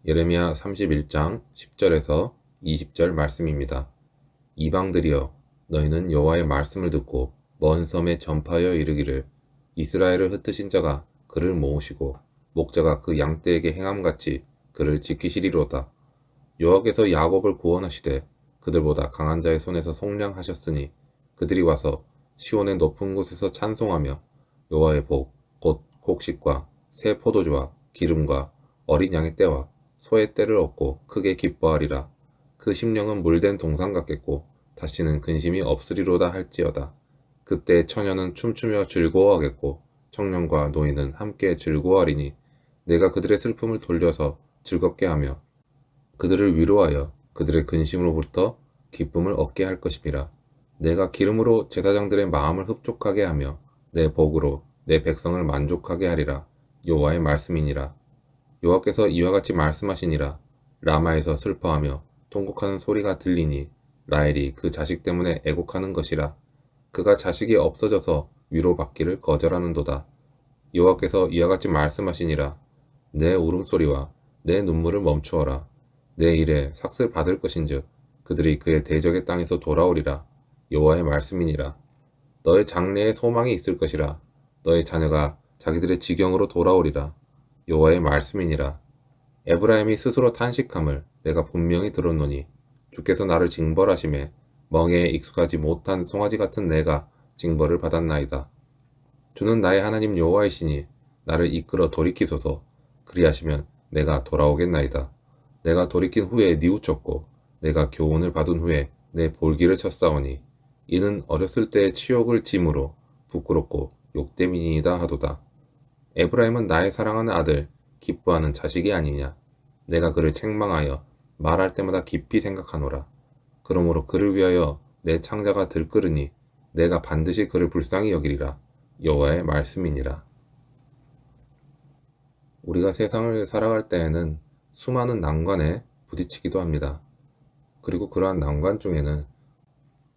예레미야 31장 10절에서 20절 말씀입니다. 이방들이여, 너희는 여호와의 말씀을 듣고 먼 섬에 전파하여 이르기를, 이스라엘을 흩으신 자가 그를 모으시고 목자가 그 양떼에게 행함같이 그를 지키시리로다. 여호와께서 야곱을 구원하시되 그들보다 강한 자의 손에서 속량하셨으니 그들이 와서 시온의 높은 곳에서 찬송하며 여호와의 복 곧 곡식과 새 포도주와 기름과 어린 양의 떼와 소의 떼를 얻고 크게 기뻐하리라. 그 심령은 물된 동상 같겠고 다시는 근심이 없으리로다 할지어다. 그때 처녀는 춤추며 즐거워하겠고 청년과 노인은 함께 즐거워하리니 내가 그들의 슬픔을 돌려서 즐겁게 하며 그들을 위로하여 그들의 근심으로부터 기쁨을 얻게 할 것임이라. 내가 기름으로 제사장들의 마음을 흡족하게 하며 내 복으로 내 백성을 만족하게 하리라. 여호와의 말씀이니라. 여호와께서 이와 같이 말씀하시니라. 라마에서 슬퍼하며 통곡하는 소리가 들리니 라헬이 그 자식 때문에 애곡하는 것이라. 그가 자식이 없어져서 위로받기를 거절하는도다. 여호와께서 이와 같이 말씀하시니라. 내 울음소리와 내 눈물을 멈추어라. 내 일에 삭슬 받을 것인즉 그들이 그의 대적의 땅에서 돌아오리라. 여호와의 말씀이니라. 너의 장래에 소망이 있을 것이라. 너의 자녀가 자기들의 지경으로 돌아오리라. 여호와의 말씀이니라. 에브라임이 스스로 탄식함을 내가 분명히 들었노니 주께서 나를 징벌하심에 멍에에 익숙하지 못한 송아지 같은 내가 징벌을 받았나이다. 주는 나의 하나님 여호와이시니 나를 이끌어 돌이키소서. 그리하시면 내가 돌아오겠나이다. 내가 돌이킨 후에 뉘우쳤고 내가 교훈을 받은 후에 내 볼기를 쳤사오니 이는 어렸을 때의 치욕을 짐으로 부끄럽고 욕됨이니이다 하도다. 에브라임은 나의 사랑하는 아들, 기뻐하는 자식이 아니냐. 내가 그를 책망하여 말할 때마다 깊이 생각하노라. 그러므로 그를 위하여 내 창자가 들끓으니 내가 반드시 그를 불쌍히 여기리라. 여호와의 말씀이니라. 우리가 세상을 살아갈 때에는 수많은 난관에 부딪히기도 합니다. 그리고 그러한 난관 중에는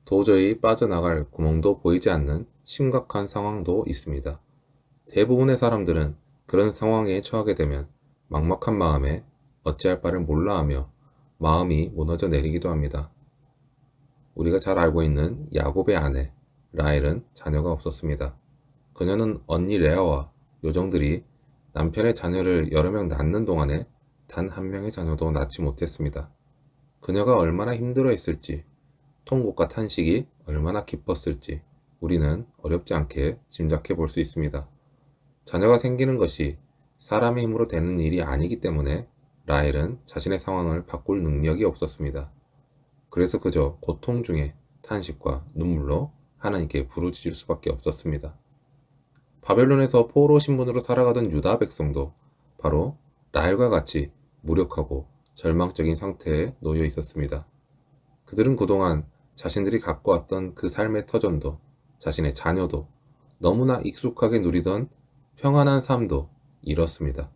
도저히 빠져나갈 구멍도 보이지 않는 심각한 상황도 있습니다. 대부분의 사람들은 그런 상황에 처하게 되면 막막한 마음에 어찌할 바를 몰라하며 마음이 무너져 내리기도 합니다. 우리가 잘 알고 있는 야곱의 아내 라헬은 자녀가 없었습니다. 그녀는 언니 레아와 요정들이 남편의 자녀를 여러 명 낳는 동안에 단 한 명의 자녀도 낳지 못했습니다. 그녀가 얼마나 힘들어했을지, 통곡과 탄식이 얼마나 깊었을지 우리는 어렵지 않게 짐작해 볼 수 있습니다. 자녀가 생기는 것이 사람의 힘으로 되는 일이 아니기 때문에 라헬은 자신의 상황을 바꿀 능력이 없었습니다. 그래서 그저 고통 중에 탄식과 눈물로 하나님께 부르짖을 수밖에 없었습니다. 바벨론에서 포로 신분으로 살아가던 유다 백성도 바로 라헬과 같이 무력하고 절망적인 상태에 놓여 있었습니다. 그들은 그동안 자신들이 갖고 왔던 그 삶의 터전도 자신의 자녀도 너무나 익숙하게 누리던 평안한 삶도 잃었습니다.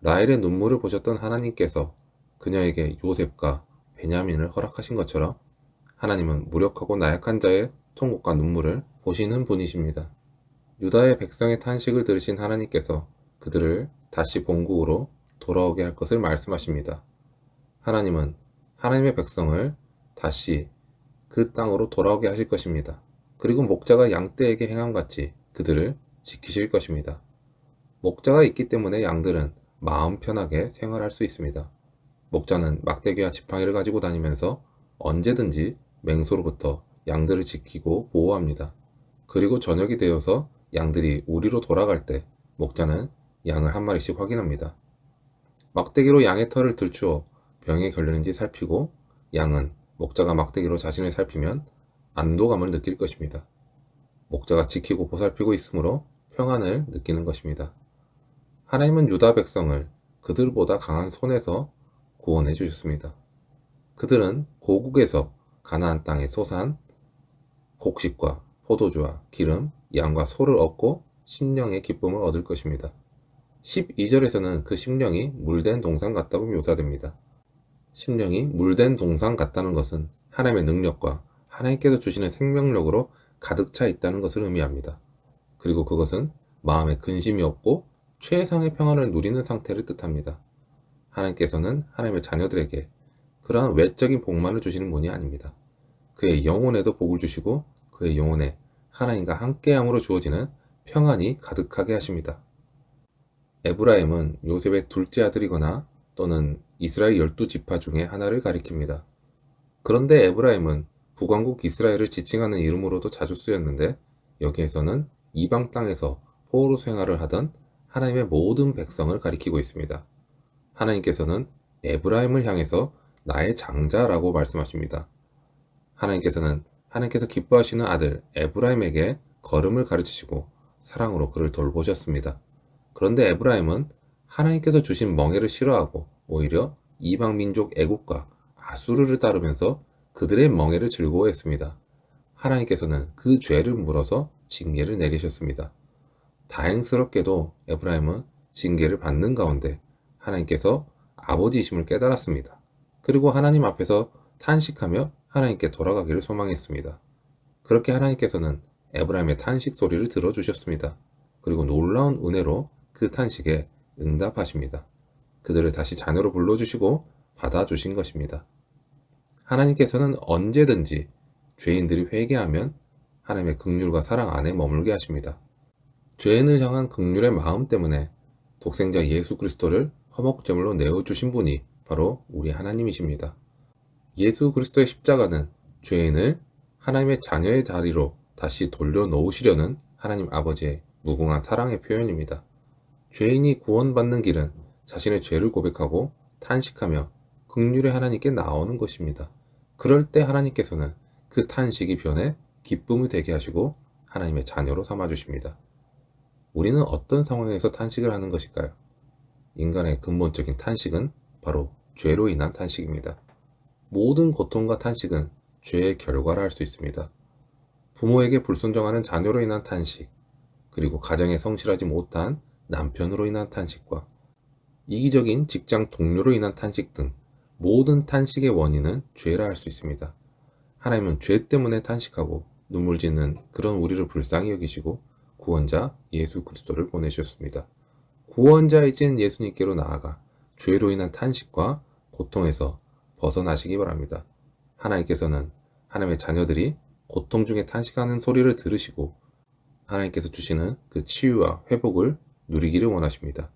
라헬의 눈물을 보셨던 하나님께서 그녀에게 요셉과 베냐민을 허락하신 것처럼 하나님은 무력하고 나약한 자의 통곡과 눈물을 보시는 분이십니다. 유다의 백성의 탄식을 들으신 하나님께서 그들을 다시 본국으로 돌아오게 할 것을 말씀하십니다. 하나님은 하나님의 백성을 다시 그 땅으로 돌아오게 하실 것입니다. 그리고 목자가 양떼에게 행함같이 그들을 지키실 것입니다. 목자가 있기 때문에 양들은 마음 편하게 생활할 수 있습니다. 목자는 막대기와 지팡이를 가지고 다니면서 언제든지 맹소로부터 양들을 지키고 보호합니다. 그리고 저녁이 되어서 양들이 우리로 돌아갈 때 목자는 양을 한 마리씩 확인합니다. 막대기로 양의 털을 들추어 병에 걸리는지 살피고 양은 목자가 막대기로 자신을 살피면 안도감을 느낄 것입니다. 목자가 지키고 보살피고 있으므로 평안을 느끼는 것입니다. 하나님은 유다 백성을 그들보다 강한 손에서 구원해 주셨습니다. 그들은 고국에서 가나안 땅에 솟한 곡식과 포도주와 기름, 양과 소를 얻고 심령의 기쁨을 얻을 것입니다. 12절에서는 그 심령이 물된 동상 같다고 묘사됩니다. 심령이 물된 동상 같다는 것은 하나님의 능력과 하나님께서 주시는 생명력으로 가득 차 있다는 것을 의미합니다. 그리고 그것은 마음에 근심이 없고 최상의 평안을 누리는 상태를 뜻합니다. 하나님께서는 하나님의 자녀들에게 그러한 외적인 복만을 주시는 분이 아닙니다. 그의 영혼에도 복을 주시고 그의 영혼에 하나님과 함께함으로 주어지는 평안이 가득하게 하십니다. 에브라임은 요셉의 둘째 아들이거나 또는 이스라엘 12지파 중에 하나를 가리킵니다. 그런데 에브라임은 북왕국 이스라엘을 지칭하는 이름으로도 자주 쓰였는데 여기에서는 이방 땅에서 포로 생활을 하던 하나님의 모든 백성을 가리키고 있습니다. 하나님께서는 에브라임을 향해서 나의 장자라고 말씀하십니다. 하나님께서 기뻐하시는 아들 에브라임에게 걸음을 가르치시고 사랑으로 그를 돌보셨습니다. 그런데 에브라임은 하나님께서 주신 멍에를 싫어하고 오히려 이방 민족 애국과 아수르를 따르면서 그들의 멍에를 즐거워했습니다. 하나님께서는 그 죄를 물어서 징계를 내리셨습니다. 다행스럽게도 에브라임은 징계를 받는 가운데 하나님께서 아버지이심을 깨달았습니다. 그리고 하나님 앞에서 탄식하며 하나님께 돌아가기를 소망했습니다. 그렇게 하나님께서는 에브라임의 탄식 소리를 들어주셨습니다. 그리고 놀라운 은혜로 그 탄식에 응답하십니다. 그들을 다시 자녀로 불러주시고 받아주신 것입니다. 하나님께서는 언제든지 죄인들이 회개하면 하나님의 긍휼과 사랑 안에 머물게 하십니다. 죄인을 향한 긍휼의 마음 때문에 독생자 예수 그리스도를 화목제물로 내어주신 분이 바로 우리 하나님이십니다. 예수 그리스도의 십자가는 죄인을 하나님의 자녀의 자리로 다시 돌려놓으시려는 하나님 아버지의 무궁한 사랑의 표현입니다. 죄인이 구원받는 길은 자신의 죄를 고백하고 탄식하며 긍휼의 하나님께 나오는 것입니다. 그럴 때 하나님께서는 그 탄식이 변해 기쁨이 되게 하시고 하나님의 자녀로 삼아주십니다. 우리는 어떤 상황에서 탄식을 하는 것일까요? 인간의 근본적인 탄식은 바로 죄로 인한 탄식입니다. 모든 고통과 탄식은 죄의 결과라 할 수 있습니다. 부모에게 불순종하는 자녀로 인한 탄식, 그리고 가정에 성실하지 못한 남편으로 인한 탄식과 이기적인 직장 동료로 인한 탄식 등 모든 탄식의 원인은 죄라 할 수 있습니다. 하나님은 죄 때문에 탄식하고 눈물 짓는 그런 우리를 불쌍히 여기시고 구원자 예수 그리스도를 보내주셨습니다. 구원자이신 예수님께로 나아가 죄로 인한 탄식과 고통에서 벗어나시기 바랍니다. 하나님께서는 하나님의 자녀들이 고통 중에 탄식하는 소리를 들으시고 하나님께서 주시는 그 치유와 회복을 누리기를 원하십니다.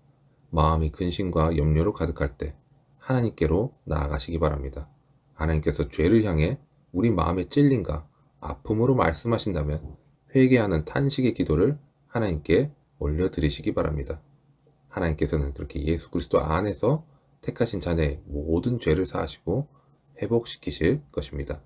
마음이 근심과 염려로 가득할 때 하나님께로 나아가시기 바랍니다. 하나님께서 죄를 향해 우리 마음의 찔림과 아픔으로 말씀하신다면 회개하는 탄식의 기도를 하나님께 올려드리시기 바랍니다. 하나님께서는 그렇게 예수 그리스도 안에서 택하신 자녀의 모든 죄를 사하시고 회복시키실 것입니다.